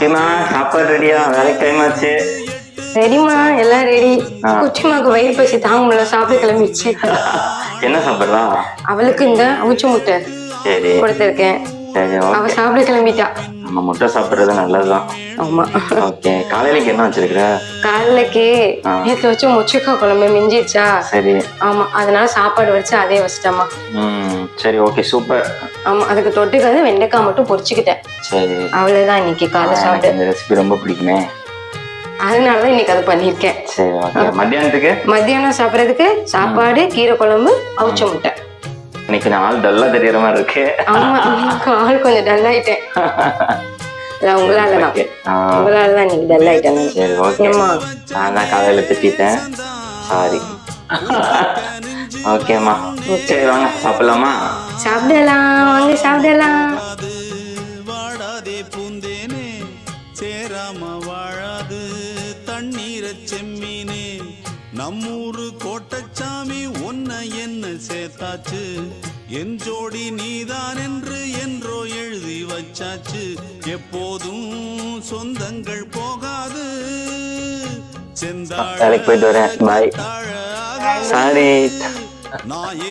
குட்டிமா சாப்பாடு ரெடியா? வேலைக்கு டைம் ஆச்சு. ரெடிமா, எல்லாம் ரெடி. குச்சிமாக்கு வயிறு பசி தாங்க முடியல, சாப்பிட கிளம்பிடுச்சு. என்ன சாப்பிடுறா? அவளுக்கு இந்த அவிச்ச முட்டை சரி கொடுத்துருக்கேன். சரி. அவ சாப்பிட கிளம்பிட்டா. நம்ம முட்டை சாப்பிடுறது நல்லதுதான். ஆமா. ஓகே, காலையிலக்கு என்ன வச்சிருக்கிற? காலைக்கு நேற்று வச்சு மொச்சக்காய் குழம்பு மிஞ்சிடுச்சா? சரி. ஆமா, அதனால சாப்பாடு வச்சு அதே வச்சிட்டேம்மா. சரி, ஓகே, சூப்பர். ஆமா, அதுக்கு தொட்டுக்காது வெண்டைக்காய் மட்டும் பொரிச்சுக்கிட்டேன். சரி, அவ்வளவுதான் இன்னைக்கு காலை சாப்பிட்டு. இந்த ரெசிபி ரொம்ப பிடிக்குமே, அதனாலதான் இன்னைக்கு அதை பண்ணிருக்கேன். சரி, ஓகே. மத்தியானத்துக்கு? மத்தியானம் சாப்பிடறதுக்கு சாப்பாடு, கீரை குழம்பு, அவிச்ச முட்டை. இன்னைக்கு நாள் டல்லா தெரியற மாதிரி இருக்கு. ஆமா, ஆள் கொஞ்சம் டல் ஆயிட்டேன். உங்களாலதான் இன்னைக்கு டல் ஆயிட்டேன். சரி, ஓகே. நான் தான் காலையில திட்டேன், சாரி. ஓகேம்மா, சரி வாங்க சாப்பிடலாமா? சாப்பிடலாம், வாங்க சாப்பிடலாம். வாடாதே பூந்தேனே, சேராம வாழாது தண்ணீர செம்மீனே, நம்மூரு கோட்டச்சாமி ஒன்ன என்ன சேர்த்தாச்சு, என் ஜோடி நீதான் என்று என்றோ எழுதி வச்சாச்சு, எப்போதும் சொந்தங்கள் போகாது. வேலைக்கு போயிட்டு வரேன், பாய். சாரி.